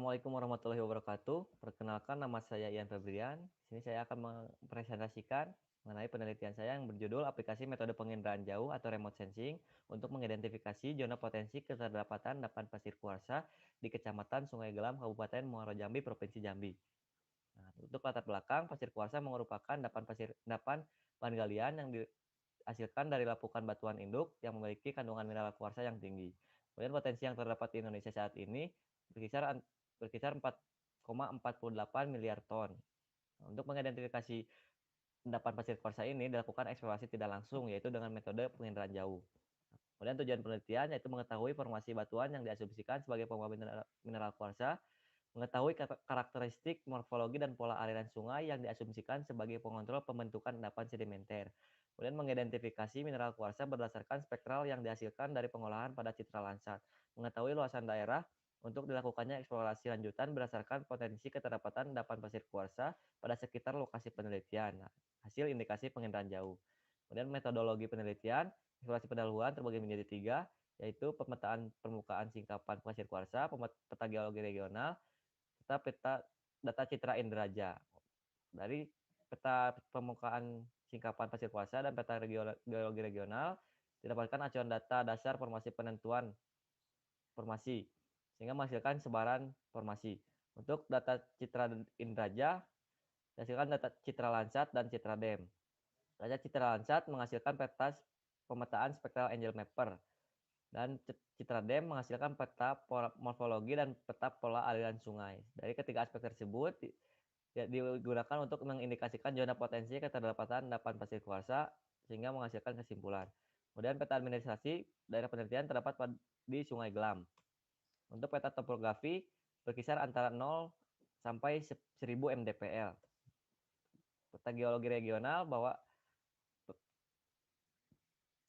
Assalamualaikum warahmatullahi wabarakatuh. Perkenalkan, nama saya Ian Febrian. Di sini saya akan mempresentasikan mengenai penelitian saya yang berjudul aplikasi metode penginderaan jauh atau remote sensing untuk mengidentifikasi zona potensi keterdapatan endapan pasir kuarsa di Kecamatan Sungai Gelam, Kabupaten Muaro Jambi, Provinsi Jambi. Nah, untuk latar belakang, pasir kuarsa merupakan endapan bahan galian yang dihasilkan dari lapukan batuan induk yang memiliki kandungan mineral kuarsa yang tinggi. Kemudian potensi yang terdapat di Indonesia saat ini berkisar berkisar 4,48 miliar ton. Untuk mengidentifikasi endapan pasir kuarsa ini dilakukan eksplorasi tidak langsung, yaitu dengan metode penginderaan jauh. Kemudian tujuan penelitian yaitu mengetahui formasi batuan yang diasumsikan sebagai pembawa mineral kuarsa, mengetahui karakteristik morfologi dan pola aliran sungai yang diasumsikan sebagai pengontrol pembentukan endapan sedimenter. Kemudian mengidentifikasi mineral kuarsa berdasarkan spektral yang dihasilkan dari pengolahan pada citra Landsat. Mengetahui luasan daerah untuk dilakukannya eksplorasi lanjutan berdasarkan potensi keterdapatan endapan pasir kuarsa pada sekitar lokasi penelitian. Nah, hasil indikasi penginderaan jauh. Kemudian metodologi penelitian, eksplorasi pendahuluan terbagi menjadi 3, yaitu pemetaan permukaan singkapan pasir kuarsa, peta geologi regional, serta peta data citra inderaja. Dari peta permukaan singkapan pasir kuarsa dan peta geologi regional didapatkan acuan data dasar formasi penentuan formasi sehingga menghasilkan sebaran formasi. Untuk data citra inderaja dihasilkan data citra Landsat dan citra DEM. Data citra Landsat menghasilkan peta pemetaan spektral angel mapper dan citra DEM menghasilkan peta morfologi dan peta pola aliran sungai. Dari ketiga aspek tersebut digunakan untuk mengindikasikan zona potensi keterdapatan endapan pasir kuarsa sehingga menghasilkan kesimpulan. Kemudian peta administrasi daerah penelitian terdapat di Sungai Gelam. Untuk peta topografi berkisar antara 0 sampai 1000 mdpl. Peta geologi regional bahwa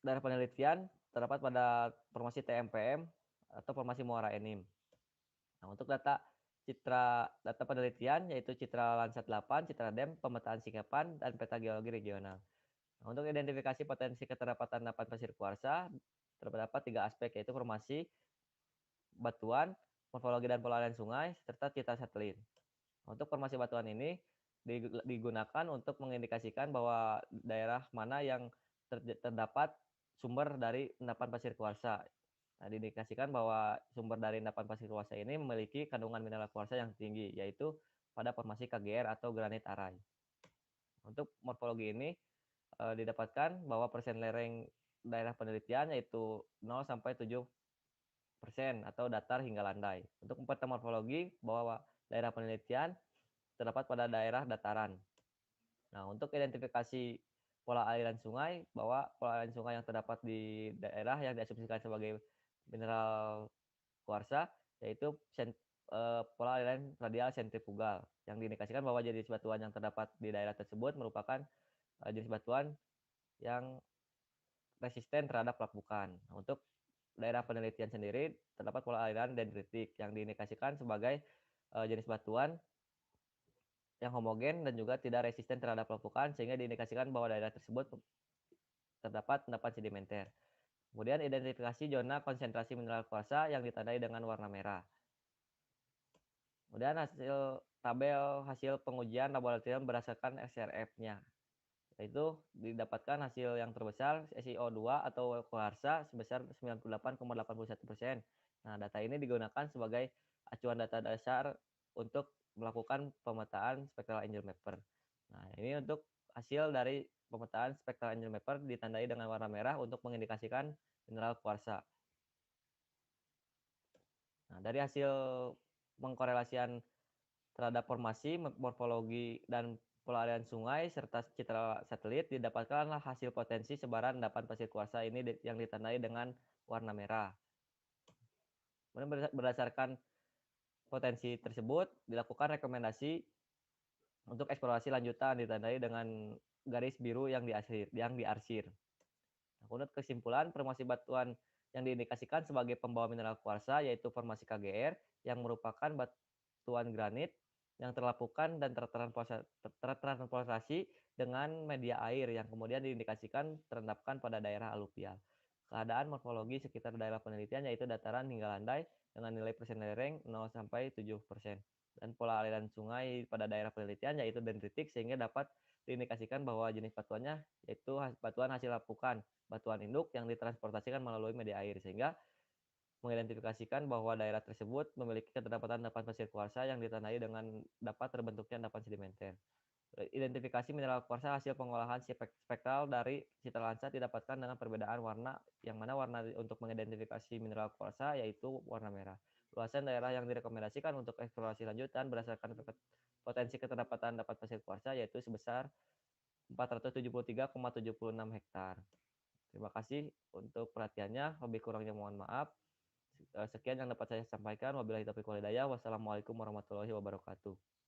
daerah penelitian terdapat pada formasi TMPM atau formasi muara enim. Nah, untuk data penelitian yaitu citra Landsat 8, citra DEM, pemetaan singkapan, dan peta geologi regional. Nah, untuk identifikasi potensi keterdapatan endapan pasir kuarsa terdapat 3 aspek, yaitu formasi batuan, morfologi dan pola aliran sungai, serta citra satelit. Untuk formasi batuan ini digunakan untuk mengindikasikan bahwa daerah mana yang terdapat sumber dari endapan pasir kuarsa. Nah, diindikasikan bahwa sumber dari endapan pasir kuarsa ini memiliki kandungan mineral kuarsa yang tinggi, yaitu pada formasi KGR atau granit aray. Untuk morfologi ini didapatkan bahwa persen lereng daerah penelitian yaitu 0 sampai 7% atau datar hingga landai. Untuk peta morfologi bahwa daerah penelitian terdapat pada daerah dataran. Nah, untuk identifikasi pola aliran sungai, bahwa pola aliran sungai yang terdapat di daerah yang diasumsikan sebagai mineral kuarsa yaitu pola aliran radial sentrifugal yang diindikasikan bahwa jenis batuan yang terdapat di daerah tersebut merupakan jenis batuan yang resisten terhadap lapukan. Nah, untuk daerah penelitian sendiri terdapat pola aliran dendritik yang diindikasikan sebagai jenis batuan yang homogen dan juga tidak resisten terhadap lapukan sehingga diindikasikan bahwa daerah tersebut terdapat endapan sedimenter. Kemudian identifikasi zona konsentrasi mineral kuarsa yang ditandai dengan warna merah. Kemudian hasil pengujian laboratorium berdasarkan SRF-nya, yaitu didapatkan hasil yang terbesar SiO2 atau kuarsa sebesar 98,81%. Nah, data ini digunakan sebagai acuan data dasar untuk melakukan pemetaan spektral angel mapper. Nah, ini untuk hasil dari pemetaan spektral angel mapper ditandai dengan warna merah untuk mengindikasikan mineral kuarsa. Nah, dari hasil pengkorelasian terhadap formasi, morfologi, dan pola aliran sungai serta citra satelit didapatkanlah hasil potensi sebaran endapan pasir kuarsa ini yang ditandai dengan warna merah. Kemudian berdasarkan potensi tersebut dilakukan rekomendasi untuk eksplorasi lanjutan ditandai dengan garis biru yang diarsir. Nah, menurut kesimpulan, formasi batuan yang diindikasikan sebagai pembawa mineral kuarsa yaitu formasi KGR yang merupakan batuan granit yang terlapukan dan tertransformasi dengan media air yang kemudian diindikasikan terendapkan pada daerah aluvial. Keadaan morfologi sekitar daerah penelitian yaitu dataran hingga landai dengan nilai persen lereng 0 sampai 7%. Dan pola aliran sungai pada daerah penelitian yaitu dendritik sehingga dapat diindikasikan bahwa jenis batuannya yaitu batuan hasil lapukan, batuan induk yang ditransportasikan melalui media air sehingga mengidentifikasikan bahwa daerah tersebut memiliki keterlambatan endapan pasir kuarsa yang ditandai dengan dapat terbentuknya endapan sedimenter. Identifikasi mineral kuarsa hasil pengolahan spektral dari Citra didapatkan dengan perbedaan warna, yang mana warna untuk mengidentifikasi mineral kuarsa yaitu warna merah. Luasan daerah yang direkomendasikan untuk eksplorasi lanjutan berdasarkan potensi keterlambatan endapan pasir kuarsa yaitu sebesar 473,76 hektar. Terima kasih untuk perhatiannya. Lebih kurangnya mohon maaf. Sekian yang dapat saya sampaikan. Wabillahi taufiq wal hidayah. Wassalamualaikum warahmatullahi wabarakatuh.